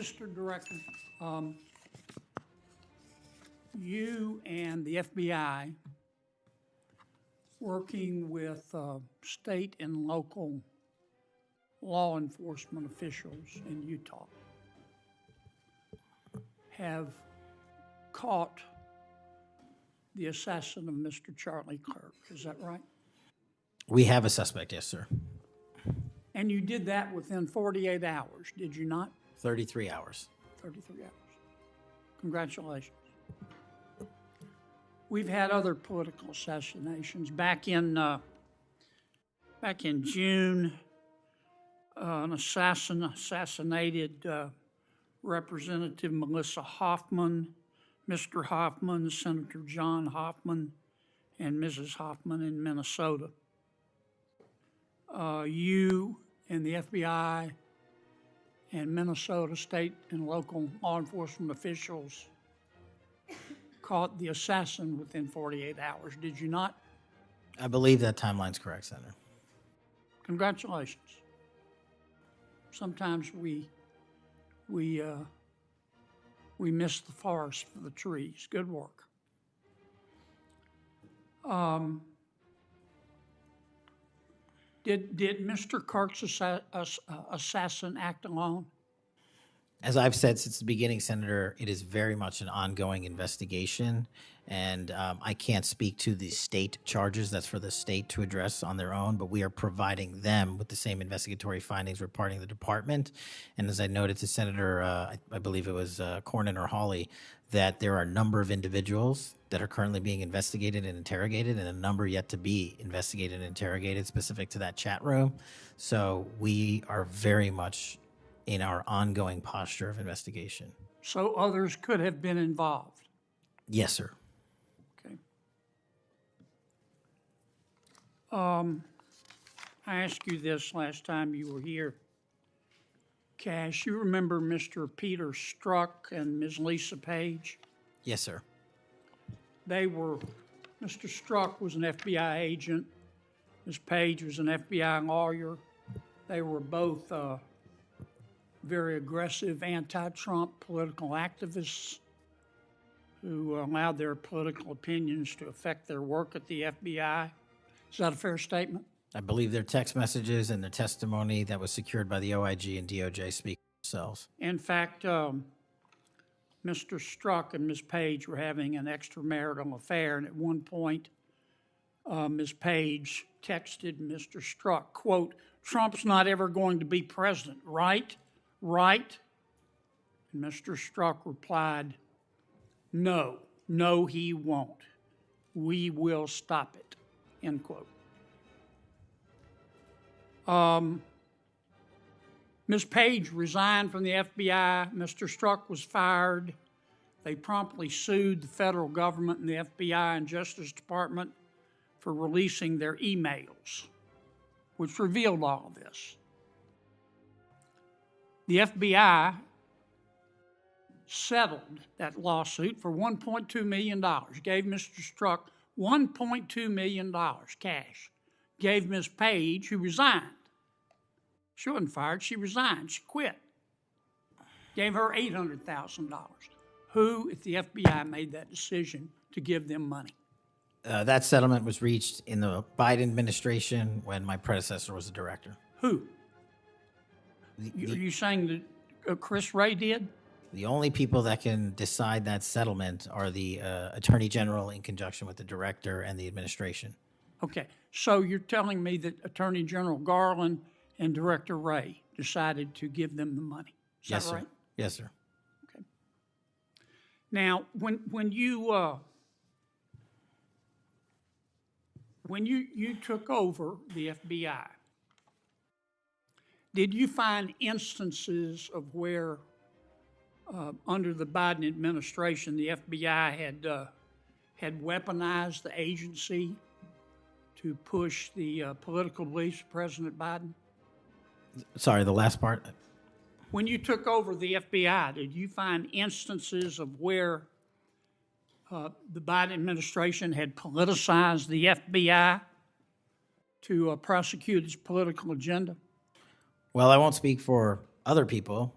Mr. Director, you and the FBI, working with state and local law enforcement officials in Utah, have caught the assassin of Mr. Charlie Kirk. Is that right? We have a suspect, yes, sir. And you did that within 48 hours, did you not? 33 hours. 33 hours. Congratulations. We've had other political assassinations. Back in June, an assassin assassinated Representative Melissa Hoffman, Mr. Hoffman, Senator John Hoffman, and Mrs. Hoffman in Minnesota. You and the FBI and Minnesota state and local law enforcement officials caught the assassin within 48 hours, did you not? I believe that timeline's correct, Senator. Congratulations. Sometimes we miss the forest for the trees. Good work. Did Mr. Kirk's assassin act alone? As I've said since the beginning, Senator, it is very much an ongoing investigation, and I can't speak to the state charges. That's for the state to address on their own, but we are providing them with the same investigatory findings reporting the department. And as I noted to Senator, I believe it was Cornyn or Hawley, that there are a number of individuals that are currently being investigated and interrogated, and a number yet to be investigated and interrogated specific to that chat room. So we are very much in our ongoing posture of investigation. So others could have been involved? Yes, sir. Okay. I asked you this last time you were here. Cash, you remember Mr. Peter Strzok and Ms. Lisa Page? Yes, sir. Mr. Strzok was an FBI agent. Ms. Page was an FBI lawyer. They were both very aggressive anti-Trump political activists who allowed their political opinions to affect their work at the FBI. Is that a fair statement? I believe their text messages and their testimony that was secured by the OIG and DOJ speak for themselves. In fact, Mr. Strzok and Ms. Page were having an extramarital affair, and at one point, Ms. Page texted Mr. Strzok, quote, "Trump's not ever going to be president, right? Right?" And Mr. Strzok replied, "No, he won't. We will stop it," end quote. Ms. Page resigned from the FBI. Mr. Strzok was fired. They promptly sued the federal government and the FBI and Justice Department for releasing their emails, which revealed all of this. The FBI settled that lawsuit for $1.2 million, gave Mr. Strzok $1.2 million cash, gave Ms. Page, who resigned. She wasn't fired, she resigned, she quit. Gave her $800,000. Who at the FBI made that decision to give them money? That settlement was reached in the Biden administration when my predecessor was the director. Who? Are you saying that Chris Wray did? The only people that can decide that settlement are the Attorney General in conjunction with the director and the administration. Okay, so you're telling me that Attorney General Garland and Director Wray decided to give them the money. Is Yes, that right? sir. Yes, sir. Okay. Now, when you took over the FBI, did you find instances of where, under the Biden administration, the FBI had weaponized the agency to push the political beliefs of President Biden? Sorry, the last part. When you took over the FBI, did you find instances of where the Biden administration had politicized the FBI to prosecute its political agenda? Well, I won't speak for other people.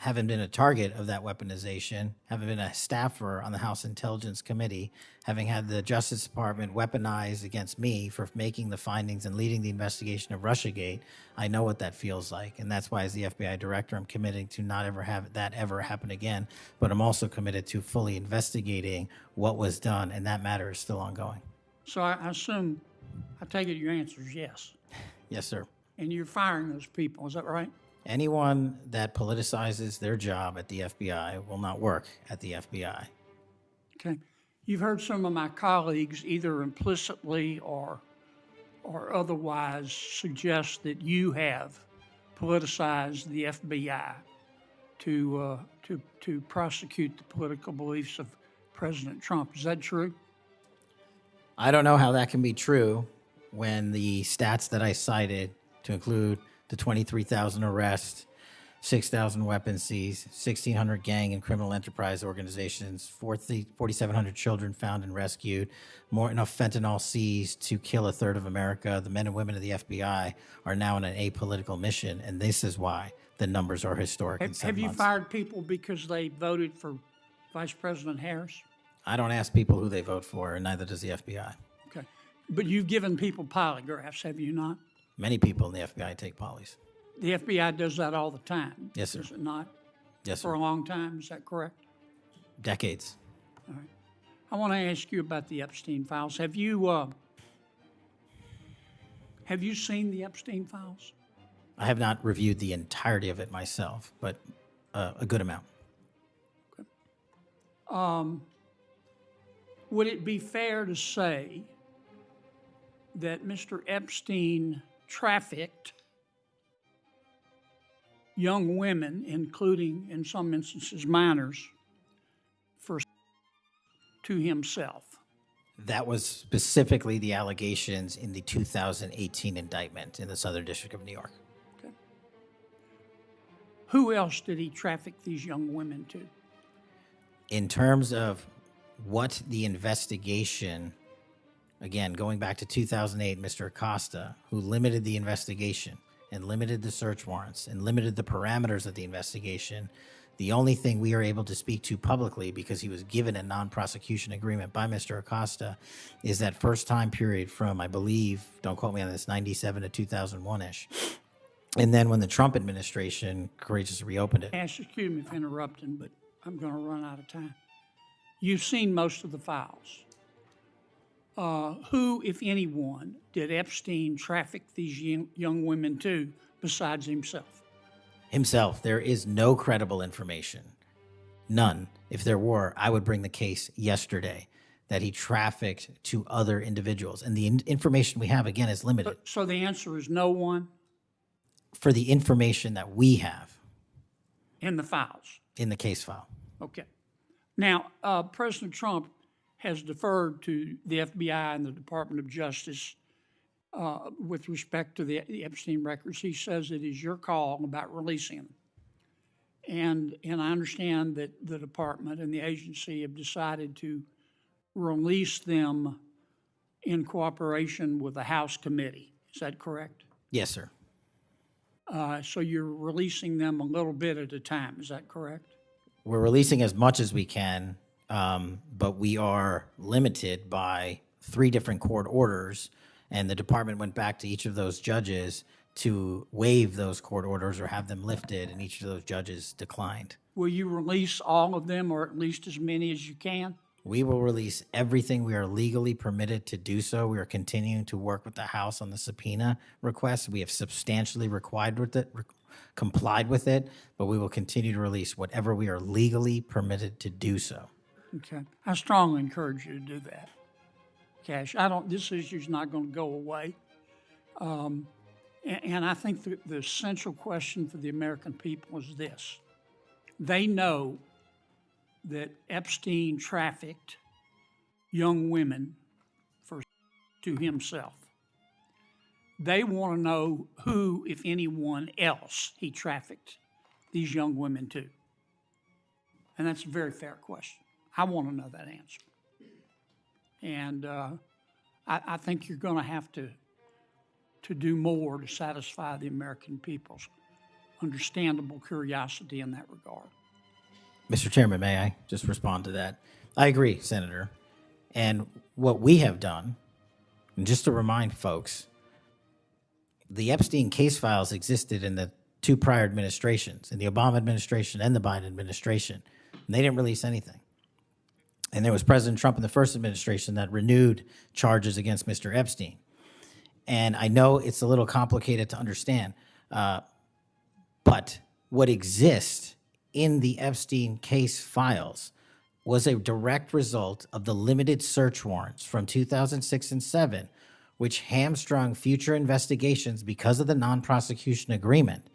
having been a target of that weaponization, having been a staffer on the House Intelligence Committee, having had the Justice Department weaponized against me for making the findings and leading the investigation of Russiagate, I know what that feels like. And that's why, as the FBI director, I'm committing to not ever have that ever happen again. But I'm also committed to fully investigating what was done, and that matter is still ongoing. So I assume, I take it your answer is yes. Yes, sir. And you're firing those people, is that right? Anyone that politicizes their job at the FBI will not work at the FBI. Okay. You've heard some of my colleagues either implicitly or otherwise suggest that you have politicized the FBI to prosecute the political beliefs of President Trump. Is that true? I don't know how that can be true when the stats that I cited, to include the 23,000 arrests, 6,000 weapons seized, 1,600 gang and criminal enterprise organizations, 4,700 children found and rescued, more enough fentanyl seized to kill a third of America. The men and women of the FBI are now on an apolitical mission, and this is why the numbers are historic in 7 Have you months. fired people because they voted for Vice President Harris? I don't ask people who they vote for, and neither does the FBI. Okay. But you've given people polygraphs, have you not? Many people in the FBI take polys. The FBI does that all the time. Yes, sir. Does it not? Yes, For sir. a long time, is that correct? Decades. All right. I want to ask you about the Epstein files. Have you seen the Epstein files? I have not reviewed the entirety of it myself, but a good amount. Would it be fair to say that Mr. Epstein trafficked young women, including, in some instances, minors, to himself? That was specifically the allegations in the 2018 indictment in the Southern District of New York. Okay. Who else did he traffic these young women to? In terms of what the investigation, again, going back to 2008, Mr. Acosta, who limited the investigation and limited the search warrants and limited the parameters of the investigation, the only thing we are able to speak to publicly, because he was given a non-prosecution agreement by Mr. Acosta, is that first time period from, I believe, don't quote me on this, 97 to 2001-ish. And then when the Trump administration courageously reopened it. Excuse me for interrupting, but I'm going to run out of time. You've seen most of the files. Who, if anyone, did Epstein traffic these young women to besides himself? Himself. There is no credible information. None. If there were, I would bring the case yesterday that he trafficked to other individuals. And the information we have, again, is limited. So the answer is no one For the information that we have in the files? in the case file. Okay. Now, President Trump has deferred to the FBI and the Department of Justice with respect to the Epstein records. He says it is your call about releasing them. And I understand that the department and the agency have decided to release them in cooperation with the House committee. Is that correct? Yes, sir. So you're releasing them a little bit at a time. Is that correct? We're releasing as much as we can, but we are limited by 3 different court orders, and the department went back to each of those judges to waive those court orders or have them lifted, and each of those judges declined. Will you release all of them, or at least as many as you can? We will release everything we are legally permitted to do so. We are continuing to work with the House on the subpoena request. We have substantially complied with it, but we will continue to release whatever we are legally permitted to do so. Okay. I strongly encourage you to do that, Cash. This issue's not going to go away. And I think the central question for the American people is this. They know that Epstein trafficked young women to himself. They want to know who, if anyone else, he trafficked these young women to. And that's a very fair question. I want to know that answer. And I think you're going to have to do more to satisfy the American people's understandable curiosity in that regard. Mr. Chairman, may I just respond to that? I agree, Senator. And what we have done, and just to remind folks, the Epstein case files existed in the two prior administrations, in the Obama administration and the Biden administration, and they didn't release anything. And there was President Trump in the first administration that renewed charges against Mr. Epstein. And I know it's a little complicated to understand, but what exists in the Epstein case files was a direct result of the limited search warrants from 2006 and 7, which hamstrung future investigations because of the non-prosecution agreement.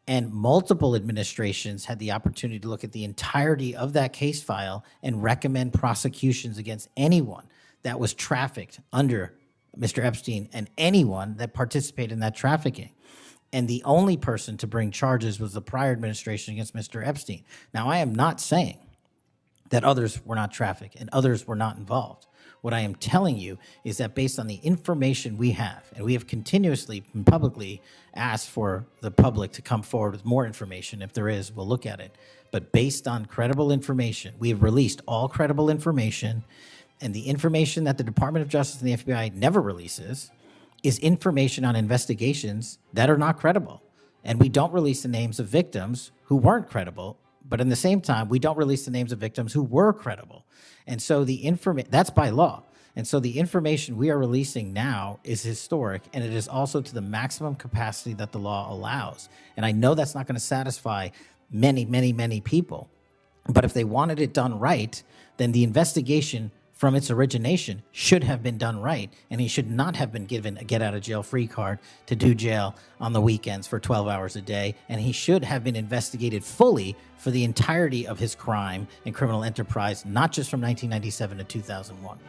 And multiple administrations had the opportunity to look at the entirety of that case file and recommend prosecutions against anyone that was trafficked under Mr. Epstein and anyone that participated in that trafficking. And the only person to bring charges was the prior administration against Mr. Epstein. Now, I am not saying that others were not trafficked and others were not involved. What I am telling you is that based on the information we have, and we have continuously and publicly asked for the public to come forward with more information. If there is, we'll look at it. But based on credible information, we have released all credible information, and the information that the Department of Justice and the FBI never releases is information on investigations that are not credible. And we don't release the names of victims who weren't credible, but in the same time, we don't release the names of victims who were credible. And so that's by law. And so the information we are releasing now is historic, and it is also to the maximum capacity that the law allows. And I know that's not going to satisfy many, many, many people. But if they wanted it done right, then the investigation from its origination should have been done right, and he should not have been given a get-out-of-jail-free card to do jail on the weekends for 12 hours a day, and he should have been investigated fully for the entirety of his crime and criminal enterprise, not just from 1997 to 2001.